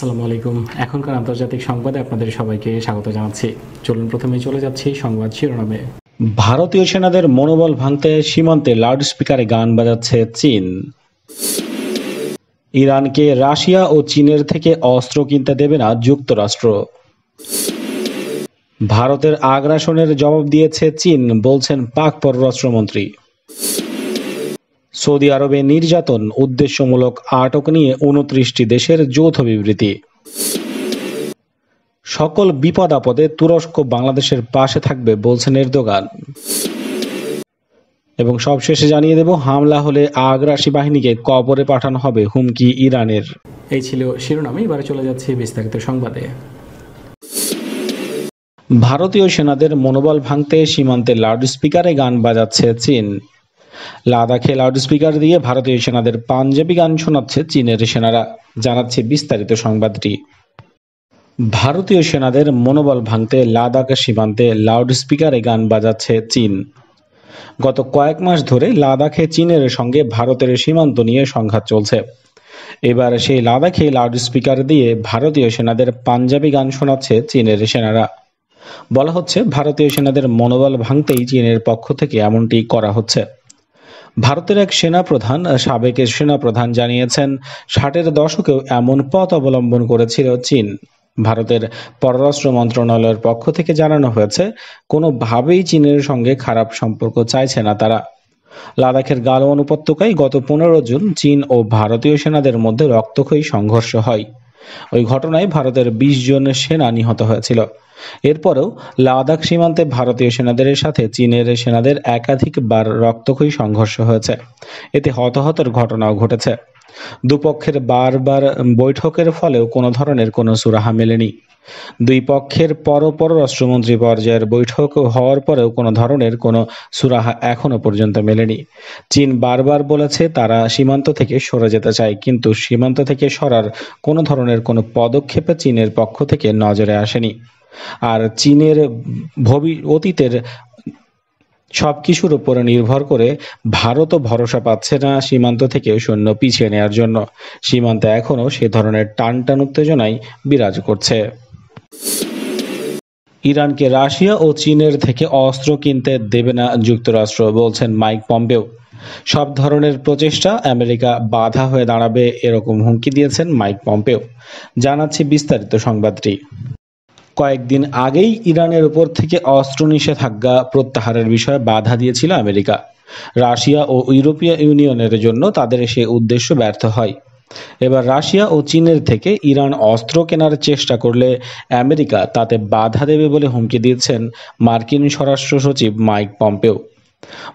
আসসালামু আলাইকুম। এখনকার আন্তর্জাতিক সংবাদে আপনাদের সবাইকে স্বাগত জানাচ্ছি। চলুন প্রথমে চলে যাচ্ছি সংবাদ শিরোনামে। ভারতীয় সেনাদের মনোবল ভাঙতে সীমান্তে লাউডস্পিকারে গান বাজাচ্ছে চীন। ইরানকে রাশিয়া ও চীনের থেকে অস্ত্র কিনতে দেবে না যুক্তরাষ্ট্র। ভারতের আগ্রাসনের জবাব দিয়েছে চীন, বলছেন পাক পররাষ্ট্রমন্ত্রী। সৌদি আরবে নির্যাতন, উদ্দেশ্যমূলক আটক নিয়ে ২৯টি দেশের যৌথ বিবৃতি। সকল বিপদ আপদে তুরস্ক বাংলাদেশের পাশে থাকবে, বলছেন এরদোগান। এবং সবশেষে জানিয়ে দেব, হামলা হলে আগ্রাসী বাহিনীকে কবরে পাঠানো হবে, হুমকি ইরানের। এই ছিল শিরোনাম, এবারে চলে যাচ্ছে বিস্তারিত সংবাদে। ভারতীয় সেনাদের মনোবল ভাঙতে সীমান্তে লাউডস্পিকারে গান বাজাচ্ছে চীন। লাদাখে লাউডস্পিকার দিয়ে ভারতীয় সেনাদের পাঞ্জাবি গান শোনাচ্ছে চীনের সেনারা, জানাচ্ছে বিস্তারিত সংবাদটি। ভারতীয় সেনাদের মনোবল ভাঙতে লাদাখ সীমান্তে লাউডস্পিকারে গান বাজাচ্ছে চীন। গত কয়েক মাস ধরে লাদাখে চীনের সঙ্গে ভারতের সীমান্ত নিয়ে সংঘাত চলছে। এবার সেই লাদাখে লাউডস্পিকার দিয়ে ভারতীয় সেনাদের পাঞ্জাবি গান শোনাচ্ছে চীনের সেনারা। বলা হচ্ছে, ভারতীয় সেনাদের মনোবল ভাঙতেই চীনের পক্ষ থেকে এমনটি করা হচ্ছে। ভারতের এক সাবেক সেনাপ্রধান জানিয়েছেন, ৬০-এর দশকেও এমন পথ অবলম্বন করেছিল চীন। ভারতের পররাষ্ট্র মন্ত্রণালয়ের পক্ষ থেকে জানানো হয়েছে, কোনোভাবেই চীনের সঙ্গে খারাপ সম্পর্ক চাইছে না তারা। লাদাখের গালওয়ান উপত্যকায় গত ১৫ জুন চীন ও ভারতীয় সেনাদের মধ্যে রক্তক্ষয়ী সংঘর্ষ হয়। ওই ঘটনায় ভারতের ২০ জন সেনা নিহত হয়েছিল। এরপরেও লাদাখ সীমান্তে ভারতীয় সেনাদের সাথে চীনের সেনাদের একাধিকবার রক্তক্ষয়ী সংঘর্ষ হয়েছে। এতে হতাহতের ঘটনাও ঘটেছে। দুপক্ষের বারবার বৈঠকের ফলেও কোনো ধরনের কোনো সুরাহা মেলেনি। দুই পক্ষের পররাষ্ট্রমন্ত্রী পর্যায়ের বৈঠক হওয়ার পরেও কোনো ধরনের কোনো সুরাহা এখনো পর্যন্ত মেলেনি। চীন বারবার বলেছে তারা সীমান্ত থেকে সরে যেতে চায়, কিন্তু সীমান্ত থেকে সরার কোনো ধরনের কোনো পদক্ষেপে চীনের পক্ষ থেকে নজরে আসেনি। আর চীনের অতীতের সবকিছুর উপরে নির্ভর করে ভারতও ভরসা পাচ্ছে না সীমান্ত থেকে সৈন্য পিছিয়ে নেওয়ার জন্য। সীমান্তে এখনও সে ধরনের টানটান উত্তেজনাই বিরাজ করছে। ইরানকে রাশিয়া ও চীনের থেকে অস্ত্র কিনতে দেবে না যুক্তরাষ্ট্র, বলছেন মাইক পম্পেও। সব ধরনের প্রচেষ্টা আমেরিকা বাধা হয়ে দাঁড়াবে, এরকম হুমকি দিয়েছেন মাইক পম্পেও, জানাচ্ছে বিস্তারিত সংবাদটি। কয়েকদিন আগেই ইরানের উপর থেকে অস্ত্র নিষেধাজ্ঞা প্রত্যাহারের বিষয়ে বাধা দিয়েছিল আমেরিকা। রাশিয়া ও ইউরোপীয় ইউনিয়নের জন্য তাদের সে উদ্দেশ্য ব্যর্থ হয়। এবার রাশিয়া ও চীনের থেকে ইরান অস্ত্র কেনার চেষ্টা করলে আমেরিকা তাতে বাধা দেবে বলে হুমকি দিয়েছেন মার্কিন স্বরাষ্ট্র সচিব মাইক পম্পেও।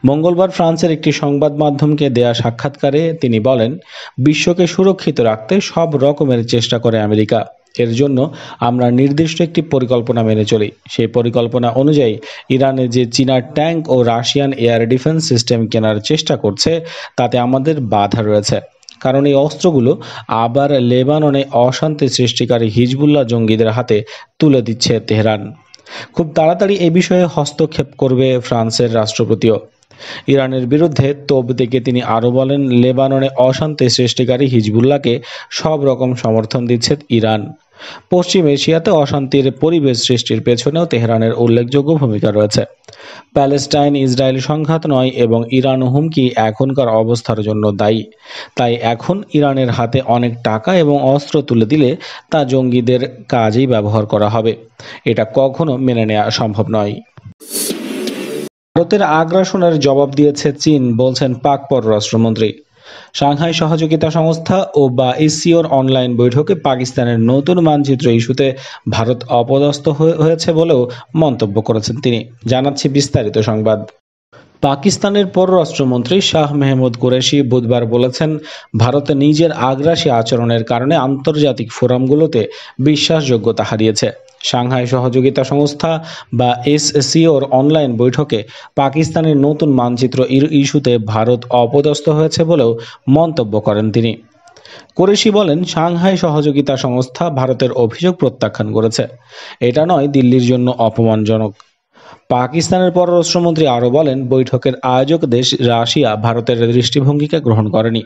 মঙ্গলবার ফ্রান্সের একটি সংবাদ মাধ্যমকে দেয়া সাক্ষাৎকারে তিনি বলেন, বিশ্বকে সুরক্ষিত রাখতে সব রকমের চেষ্টা করে আমেরিকা। এর জন্য আমরা নির্দিষ্ট একটি পরিকল্পনা মেনে চলি। সেই পরিকল্পনা অনুযায়ী ইরানে যে চীনা ট্যাঙ্ক ও রাশিয়ান এয়ার ডিফেন্স সিস্টেম কেনার চেষ্টা করছে তাতে আমাদের বাধা রয়েছে, কারণ এই অস্ত্রগুলো আবার লেবাননে অশান্তি সৃষ্টিকারী হিজবুল্লাহ জঙ্গিদের হাতে তুলে দিচ্ছে তেহরান। খুব তাড়াতাড়ি এ বিষয়ে হস্তক্ষেপ করবে ফ্রান্সের রাষ্ট্রপতিও। ইরানের বিরুদ্ধে তোপ দেখে তিনি আরও বলেন, লেবাননে অশান্তি সৃষ্টিকারী হিজবুল্লাহকে সব রকম সমর্থন দিচ্ছে ইরান। পশ্চিম এশিয়াতে অশান্তির পরিবেশ সৃষ্টির পেছনেও তেহরানের উল্লেখযোগ্য ভূমিকা রয়েছে। প্যালেস্টাইন ইসরায়েল সংঘাত নয়, এবং ইরান হুমকি এখনকার অবস্থার জন্য দায়ী। তাই এখন ইরানের হাতে অনেক টাকা এবং অস্ত্র তুলে দিলে তা জঙ্গিদের কাজেই ব্যবহার করা হবে। এটা কখনো মেনে নেওয়া সম্ভব নয়। ভারতের আগ্রাসনের জবাব দিয়েছে চীন, বলছেন পাক পররাষ্ট্রমন্ত্রী। সাংহাই সহযোগিতা সংস্থা ও এসসিওর অনলাইন বৈঠকে পাকিস্তানের নতুন মানচিত্র ইস্যুতে ভারত অপদস্থ হয়েছে বলেও মন্তব্য করেছেন তিনি, জানাচ্ছি বিস্তারিত সংবাদ। পাকিস্তানের পররাষ্ট্রমন্ত্রী শাহ মেহমুদ কুরেশি বুধবার বলেছেন, ভারত নিজের আগ্রাসী আচরণের কারণে আন্তর্জাতিক ফোরামগুলোতে বিশ্বাসযোগ্যতা হারিয়েছে। সাংহাই সহযোগিতা সংস্থা বা এসসিওর অনলাইন বৈঠকে পাকিস্তানের নতুন মানচিত্র ইস্যুতে ভারত অপদস্থ হয়েছে বলেও মন্তব্য করেন তিনি। কুরেশি বলেন, সাংহাই সহযোগিতা সংস্থা ভারতের অভিযোগ প্রত্যাখ্যান করেছে। এটা নয় দিল্লির জন্য অপমানজনক। পাকিস্তানের পররাষ্ট্রমন্ত্রী আরও বলেন, বৈঠকের আয়োজক দেশ রাশিয়া ভারতের দৃষ্টিভঙ্গিকে গ্রহণ করেনি।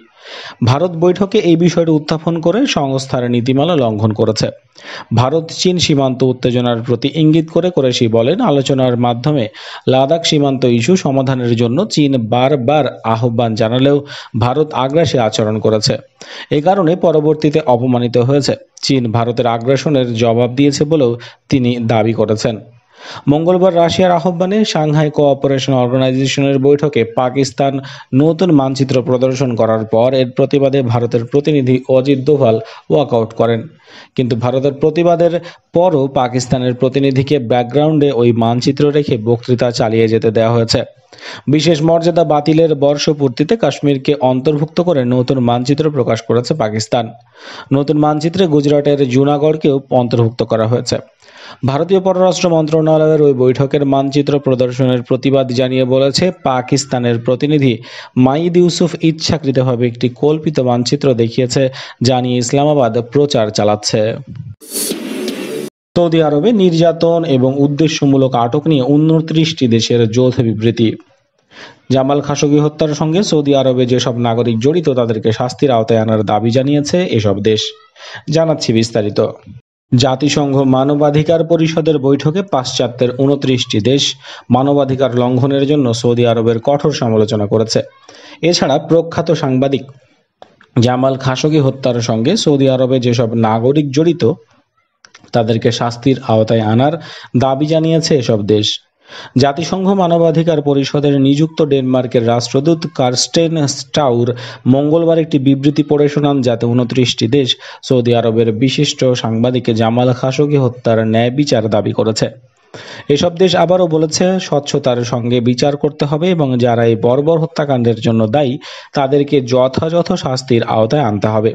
ভারত বৈঠকে এই বিষয়টি উত্থাপন করে সংস্থার নীতিমালা লঙ্ঘন করেছে। ভারত চীন সীমান্ত উত্তেজনার প্রতি ইঙ্গিত করে কুরেশি বলেন, আলোচনার মাধ্যমে লাদাখ সীমান্ত ইস্যু সমাধানের জন্য চীন বারবার আহ্বান জানালেও ভারত আগ্রাসী আচরণ করেছে। এ কারণে পরবর্তীতে অপমানিত হয়েছে। চীন ভারতের আগ্রাসনের জবাব দিয়েছে বলেও তিনি দাবি করেছেন। মঙ্গলবার রাশিয়ার আহ্বানে সাংহাই কোঅপারেশন অর্গানাইজেশনের বৈঠকে পাকিস্তান নতুন মানচিত্র প্রদর্শন করার পর এর প্রতিবাদে ভারতের প্রতিনিধি অজিত দোভাল ওয়াকআউট করেন। কিন্তু ভারতের প্রতিবাদের পরও পাকিস্তানের প্রতিনিধিকে ব্যাকগ্রাউন্ডে ওই মানচিত্র রেখে বক্তৃতা চালিয়ে যেতে দেওয়া হয়েছে। বিশেষ মর্যাদা বাতিলের বর্ষপূর্তিতে কাশ্মীরকে অন্তর্ভুক্ত করে নতুন মানচিত্র প্রকাশ করেছে পাকিস্তান। নতুন মানচিত্রে গুজরাটের জুনাগড়কেও অন্তর্ভুক্ত করা হয়েছে। ভারতীয় পররাষ্ট্র মন্ত্রণালয়ের ওই বৈঠকের মানচিত্র প্রদর্শনের প্রতিবাদ জানিয়ে বলেছে, পাকিস্তানের প্রতিনিধি মাইদ ইউসুফ ইচ্ছাকৃতভাবে একটি কল্পিত মানচিত্র দেখিয়েছে, যা নিয়ে ইসলামাবাদ প্রচার চালাচ্ছে। সৌদি আরবে নির্যাতন এবং উদ্দেশ্যমূলক আটক নিয়ে 29টি দেশের যৌথ বিবৃতি। জামাল খাশোগি হত্যার সঙ্গে সৌদি আরবে যেসব নাগরিক জড়িত তাদেরকে শাস্তির আওতায় আনার দাবি জানিয়েছে এসব দেশ। জানাচ্ছি বিস্তারিত। জাতিসংঘ মানবাধিকার পরিষদের বৈঠকে পাশ্চাত্যের 29টি দেশ মানবাধিকার লঙ্ঘনের জন্য সৌদি আরবের কঠোর সমালোচনা করেছে। এছাড়া প্রখ্যাত সাংবাদিক জামাল খাশোগি হত্যার সঙ্গে সৌদি আরবে যেসব নাগরিক জড়িত তাদেরকে শাস্তির আওতায় আনার দাবি জানিয়েছে এসব দেশ। জাতিসংঘ মানবাধিকার পরিষদের নিযুক্ত ডেনমার্কের রাষ্ট্রদূত কার্স্টেন স্টাউর মঙ্গলবার একটি বিবৃতি পড়ে শোনান, যাতে 29টি দেশ সৌদি আরবের বিশিষ্ট সাংবাদিক জামাল খাশোগি হত্যার ন্যায় বিচার দাবি করেছে। এসব দেশ আবারও বলেছে, স্বচ্ছতার সঙ্গে বিচার করতে হবে এবং যারা এই বর্বর হত্যাকাণ্ডের জন্য দায়ী তাদেরকে যথাযথ শাস্তির আওতায় আনতে হবে।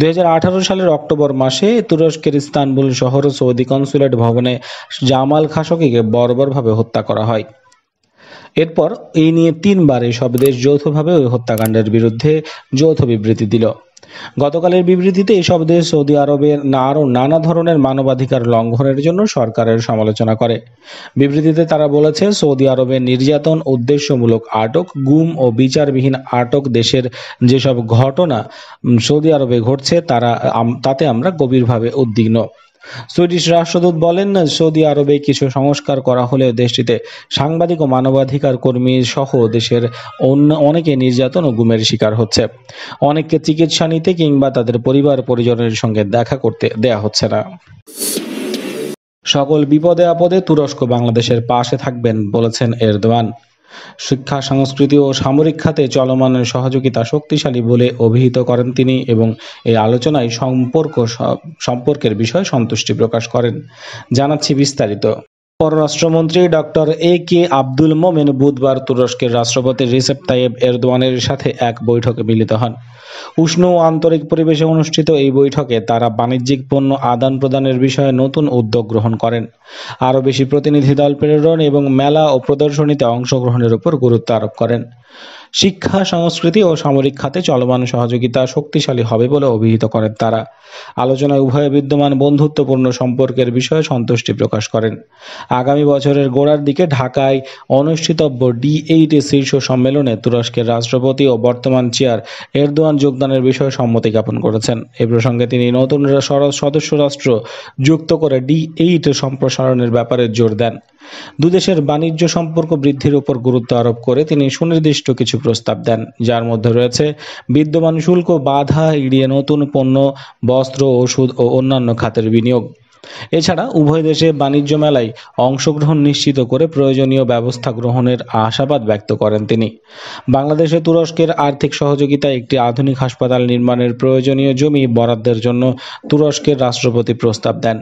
2018 সালের অক্টোবর মাসে তুরস্কের ইস্তানবুল শহর সৌদি কনসুলেট ভবনে জামাল খাশোগিকে বর্বরভাবে হত্যা করা হয়। এরপর এই নিয়ে 3বার এসব দেশ যৌথভাবে ওই হত্যাকাণ্ডের বিরুদ্ধে যৌথ বিবৃতি দিল। গতকালের বিবৃতিতে এসব দেশ সৌদি আরবের আরও নানা ধরনের মানবাধিকার লঙ্ঘনের জন্য সরকারের সমালোচনা করে। বিবৃতিতে তারা বলেছে, সৌদি আরবে নির্যাতন, উদ্দেশ্যমূলক আটক, গুম ও বিচারবিহীন আটক দেশের যেসব ঘটনা সৌদি আরবে ঘটছে তাতে আমরা গভীরভাবে উদ্বিগ্ন। সুইডিশ রাষ্ট্রদূত বলেন, সৌদি আরবে কিছু সংস্কার করা হলেও দেশটিতে সাংবাদিক ও মানবাধিকার কর্মী সহ দেশের অনেকে নির্যাতন ও গুমের শিকার হচ্ছে। অনেককে চিকিৎসা নিতে কিংবা তাদের পরিবার পরিজনের সঙ্গে দেখা করতে দেয়া হচ্ছে না। সকল বিপদে আপদে তুরস্ক বাংলাদেশের পাশে থাকবেন বলেছেন এরদোয়ান। শিক্ষা, সংস্কৃতি ও সামরিক খাতে চলমান সহযোগিতা শক্তিশালী বলে অভিহিত করেন তিনি এবং এই আলোচনায় সম্পর্কের বিষয়ে সন্তুষ্টি প্রকাশ করেন। জানাচ্ছি বিস্তারিত। পররাষ্ট্রমন্ত্রী ডক্টর এ.কে আব্দুল মোমেন বুধবার তুরস্কের রাষ্ট্রপতি রিসেপ তাইয়েব এরদোয়ানের সাথে এক বৈঠকে মিলিত হন। উষ্ণ ও আন্তরিক পরিবেশে অনুষ্ঠিত এই বৈঠকে তারা বাণিজ্যিক পণ্য আদান প্রদানের বিষয়ে নতুন উদ্যোগ গ্রহণ করেন, আরও বেশি প্রতিনিধি দল প্রেরণ এবং মেলা ও প্রদর্শনীতে অংশগ্রহণের উপর গুরুত্ব আরোপ করেন। শিক্ষা, সংস্কৃতি ও সামরিক খাতে চলমান সহযোগিতা শক্তিশালী হবে বলে অভিহিত করেন তারা। আলোচনায় উভয়ে বিদ্যমান বন্ধুত্বপূর্ণ সম্পর্কের বিষয়ে সন্তুষ্টি প্রকাশ করেন। আগামী বছরের গোড়ার দিকে ঢাকায় অনুষ্ঠিতব্য D8 শীর্ষ সম্মেলনে তুরস্কের রাষ্ট্রপতি ও বর্তমান চেয়ার এরদোয়ান যোগদানের বিষয়ে সম্মতি জ্ঞাপন করেছেন। এ প্রসঙ্গে তিনি নতুন সদস্য রাষ্ট্র যুক্ত করে D8 সম্প্রসারণের ব্যাপারে জোর দেন। দুদেশের বাণিজ্য সম্পর্ক বৃদ্ধির উপর গুরুত্ব আরোপ করে তিনি সুনির্দিষ্ট কিছু প্রস্তাব দেন, যার মধ্যে রয়েছে বিদ্যমান শুল্ক বাধা এড়িয়ে নতুন পণ্য, বস্ত্র, ওষুধ ও অন্যান্য খাতের বিনিয়োগ। এছাড়া উভয় দেশে বাণিজ্য মেলায় অংশগ্রহণ নিশ্চিত করে প্রয়োজনীয় ব্যবস্থা গ্রহণের আশাবাদ ব্যক্ত করেন তিনি। বাংলাদেশে তুরস্কের আর্থিক সহযোগিতায় একটি আধুনিক হাসপাতাল নির্মাণের প্রয়োজনীয় জমি বরাদ্দের জন্য তুরস্কের রাষ্ট্রপতি প্রস্তাব দেন।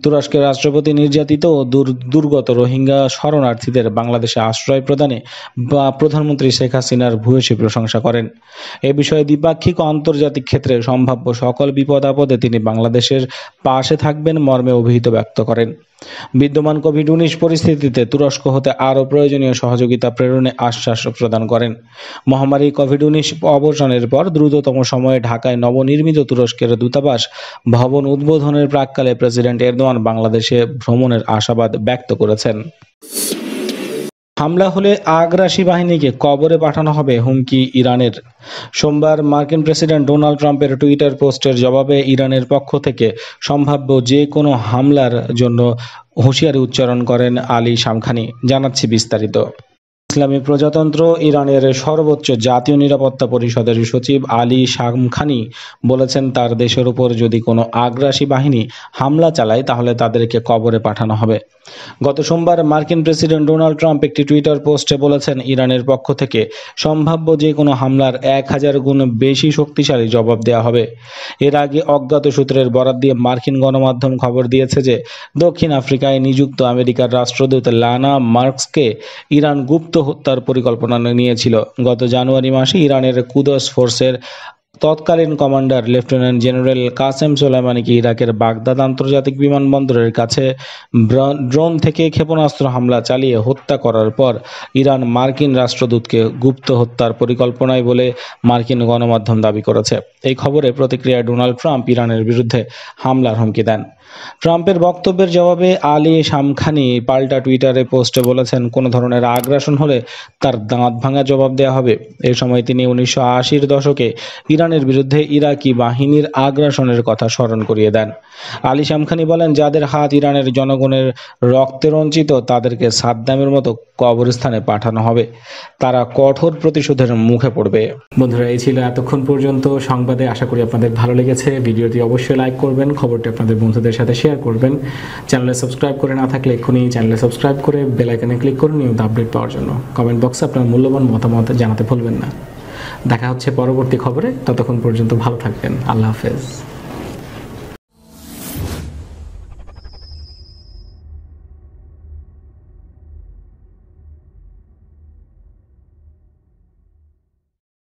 তুরস্কের রাষ্ট্রপতি নির্যাতিত ও দুর্গত রোহিঙ্গা শরণার্থীদের বাংলাদেশে আশ্রয় প্রদানে প্রধানমন্ত্রী শেখ হাসিনার ভূয়সী প্রশংসা করেন। এ বিষয়ে দ্বিপাক্ষিক ও আন্তর্জাতিক ক্ষেত্রে সম্ভাব্য সকল বিপদ আপদে তিনি বাংলাদেশের পাশে থাকবেন মর্মে অভিহিত ব্যক্ত করেন। বিদ্যমান কোভিড-19 পরিস্থিতিতে তুরস্ক হতে আরও প্রয়োজনীয় সহযোগিতা প্রেরণে আশ্বাস প্রদান করেন। মহামারী কোভিড-19 অবসানের পর দ্রুততম সময়ে ঢাকায় নবনির্মিত তুরস্কের দূতাবাস ভবন উদ্বোধনের প্রাক্কালে প্রেসিডেন্ট এরদোয়ান বাংলাদেশে ভ্রমণের আশাবাদ ব্যক্ত করেছেন। হামলা হলে আগ্রাসী বাহিনীকে কবরে পাঠানো হবে, হুমকি ইরানের। সোমবার মার্কিন প্রেসিডেন্ট ডোনাল্ড ট্রাম্পের টুইটার পোস্টের জবাবে ইরানের পক্ষ থেকে সম্ভাব্য যে কোনো হামলার জন্য হুঁশিয়ারি উচ্চারণ করেন আলী শামখানি। জানাচ্ছি বিস্তারিত। ইসলামী প্রজাতন্ত্র ইরানের সর্বোচ্চ জাতীয় নিরাপত্তা পরিষদের সচিব আলী শামখানি বলেছেন, তার দেশের উপর যদি কোনো আগ্রাসী বাহিনী হামলা চালায় তাহলে তাদেরকে কবরে পাঠানো হবে। গত সোমবার মার্কিন প্রেসিডেন্ট ডোনাল্ড ট্রাম্প একটি টুইটার পোস্টে বলেছেন, ইরানের পক্ষ থেকে সম্ভাব্য যে কোনো হামলার 1000 গুণ বেশি শক্তিশালী জবাব দেওয়া হবে। এর আগে অজ্ঞাত সূত্রের বরাত দিয়ে মার্কিন গণমাধ্যম খবর দিয়েছে যে দক্ষিণ আফ্রিকায় নিযুক্ত আমেরিকার রাষ্ট্রদূত লানা মার্কসকে ইরান গুপ্ত হত্যার পরিকল্পনা নিয়েছিল। গত জানুয়ারি মাসে ইরানের কুদস ফোর্সের তৎকালীন কমান্ডার লেফটেন্যান্ট জেনারেল কাসেম সোলাইমানিকে ইরাকের বাগদাদ আন্তর্জাতিক বিমানবন্দরের কাছে ড্রোন থেকে ক্ষেপণাস্ত্র হামলা চালিয়ে হত্যা করার পর ইরান মার্কিন রাষ্ট্রদূতকে গুপ্ত হত্যার পরিকল্পনায় বলে মার্কিন গণমাধ্যম দাবি করেছে। এই খবরে প্রতিক্রিয়ায় ডোনাল্ড ট্রাম্প ইরানের বিরুদ্ধে হামলার হুমকি দেন। ট্রাম্পের বক্তব্যের জবাবে আলী শামখানি পাল্টা টুইটারে পোস্টে বলেছেন, কোনো ধরনের আগ্রাসন হলে তার দাঁত ভাঙা জবাব দেওয়া হবে। এ সময় তিনি 1980-র দশকে ইরানের বিরুদ্ধে ইরাকি বাহিনীর আগ্রাসনের কথা স্মরণ করিয়ে দেন। আলী শামখানি বলেন, যাদের হাত ইরানের জনগণের রক্তে রঞ্জিত তাদেরকে সাদ্দামের মতো কবরস্থানে পাঠানো হবে, তারা কঠোর প্রতিশোধের মুখে পড়বে। বন্ধুরা, এই ছিল এতক্ষণ পর্যন্ত সংবাদে। আশা করি আপনাদের ভালো লেগেছে। ভিডিওটি অবশ্যই লাইক করবেন, খবরটি আপনাদের বন্ধুদের সাথে শেয়ার করবেন। চ্যানেলে সাবস্ক্রাইব করে না থাকলে এক্ষুনি চ্যানেলে সাবস্ক্রাইব করে বেল আইকনে ক্লিক করুন নিয়মিত আপডেট পাওয়ার জন্য। কমেন্ট বক্সে আপনার মূল্যবান মতামত জানাতে ভুলবেন না। দেখা হচ্ছে পরবর্তী খবরে। ততক্ষণ পর্যন্ত ভালো থাকবেন। আল্লাহ হাফেজ।